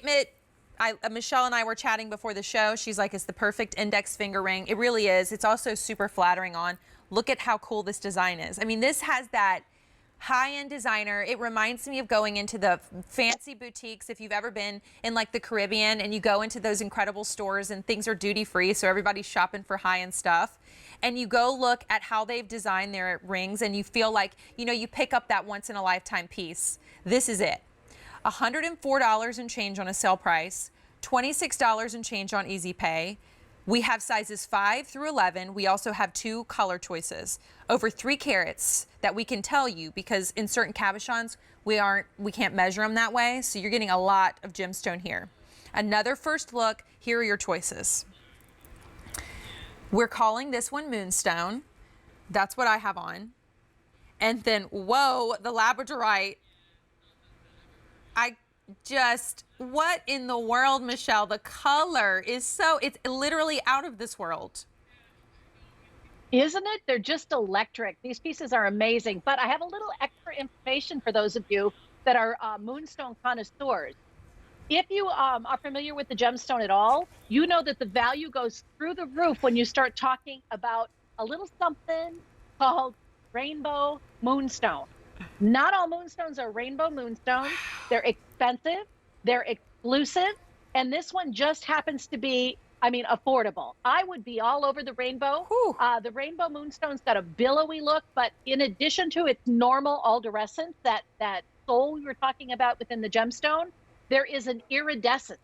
statement, Michelle and I were chatting before the show. She's like, it's the perfect index finger ring. It really is. It's also super flattering on. Look at how cool this design is. I mean, this has that high-end designer. It reminds me of going into the fancy boutiques. If you've ever been in like the Caribbean and you go into those incredible stores and things are duty-free, so everybody's shopping for high-end stuff, and you go look at how they've designed their rings and you feel like, you know, you pick up that once-in-a-lifetime piece. This is it. $104 and change on a sale price, $26 and change on Easy Pay. We have sizes 5 through 11. We also have 2 color choices. Over 3 carats that we can tell you, because in certain cabochons, we can't measure them that way. So you're getting a lot of gemstone here. Another first look, here are your choices. We're calling this one Moonstone. That's what I have on. And then, whoa, the Labradorite. What in the world, Michelle? The color is it's literally out of this world. Isn't it? They're just electric. These pieces are amazing. But I have a little extra information for those of you that are Moonstone connoisseurs. If you are familiar with the gemstone at all, you know that the value goes through the roof when you start talking about a little something called rainbow moonstone. Not all moonstones are rainbow moonstones. They're expensive, they're exclusive, and this one just happens to be, I mean, affordable. I would be all over the rainbow. The rainbow moonstone's got a billowy look, but in addition to its normal aldescence, that soul we were talking about within the gemstone, there is an iridescence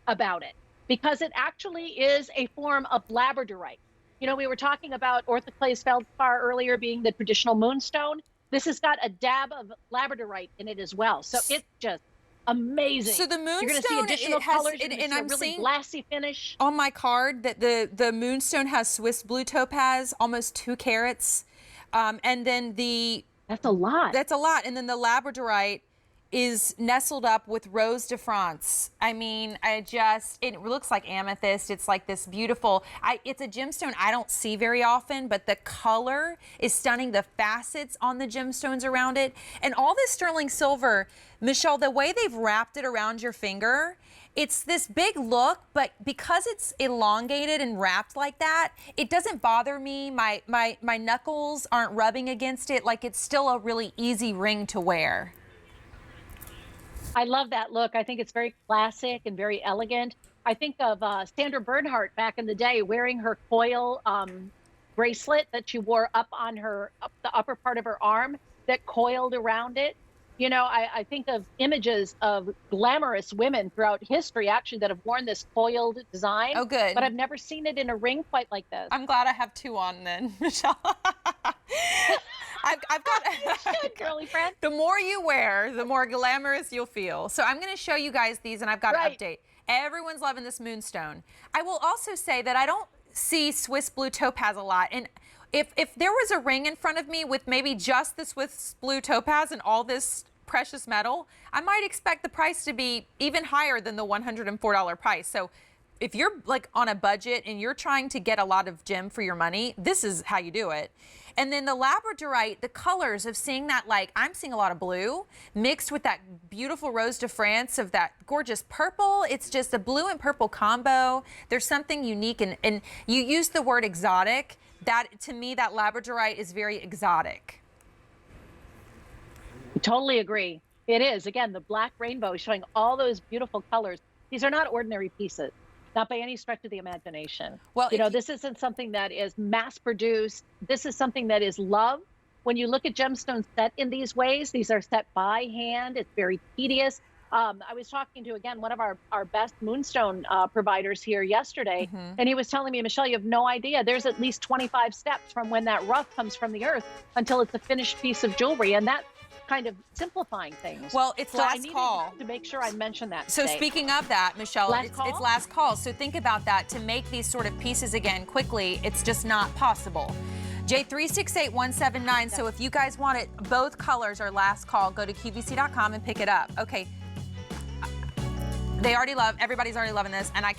about it because it actually is a form of Labradorite. You know, we were talking about orthoclase feldspar earlier being the traditional moonstone. This has got a dab of Labradorite in it as well. So it's just amazing. So the Moonstone, you're going to see additional colors, and I'm really seeing glassy finish. On my card that the Moonstone has Swiss blue topaz, almost 2 carats. And then That's a lot. That's a lot. And then the Labradorite is nestled up with Rose de France. I mean, it looks like amethyst. It's like this beautiful, it's a gemstone I don't see very often, but the color is stunning. The facets on the gemstones around it. And all this sterling silver, Michelle, the way they've wrapped it around your finger, it's this big look, but because it's elongated and wrapped like that, it doesn't bother me. My knuckles aren't rubbing against it. Like, it's still a really easy ring to wear. I love that look. I think it's very classic and very elegant. I think of Sandra Bernhardt back in the day wearing her coil bracelet that she wore up on the upper part of her arm that coiled around it. You know, I think of images of glamorous women throughout history actually that have worn this coiled design. Oh, good. But I've never seen it in a ring quite like this. I'm glad I have 2 on then, Michelle. I've got you should, girly friend. The more you wear, the more glamorous you'll feel. So I'm going to show you guys these, and I've got an update. Everyone's loving this Moonstone. I will also say that I don't see Swiss blue topaz a lot. And if there was a ring in front of me with maybe just the Swiss blue topaz and all this precious metal, I might expect the price to be even higher than the $104 price. So if you're like on a budget and you're trying to get a lot of gem for your money, this is how you do it. And then the Labradorite, the colors of seeing that, like, I'm seeing a lot of blue mixed with that beautiful Rose de France of that gorgeous purple. It's just a blue and purple combo. There's something unique, and you use the word exotic. That, to me, that Labradorite is very exotic. Totally agree. It is. Again, the black rainbow showing all those beautiful colors. These are not ordinary pieces. Not by any stretch of the imagination. Well, you know, this isn't something that is mass produced. This is something that is loved. When you look at gemstones set in these ways, these are set by hand. It's very tedious. I was talking to, again, one of our best Moonstone providers here yesterday, and he was telling me, Michelle, you have no idea. There's at least 25 steps from when that rough comes from the earth until it's a finished piece of jewelry. And that kind of simplifying things. Well, it's last call. To make sure I mention that. So today. Speaking of that, Michelle, it's last call. So think about that. To make these sort of pieces again quickly, it's just not possible. J368179. So if you guys want it, both colors are last call. Go to QVC.com and pick it up. Okay. Everybody's already loving this, and I'm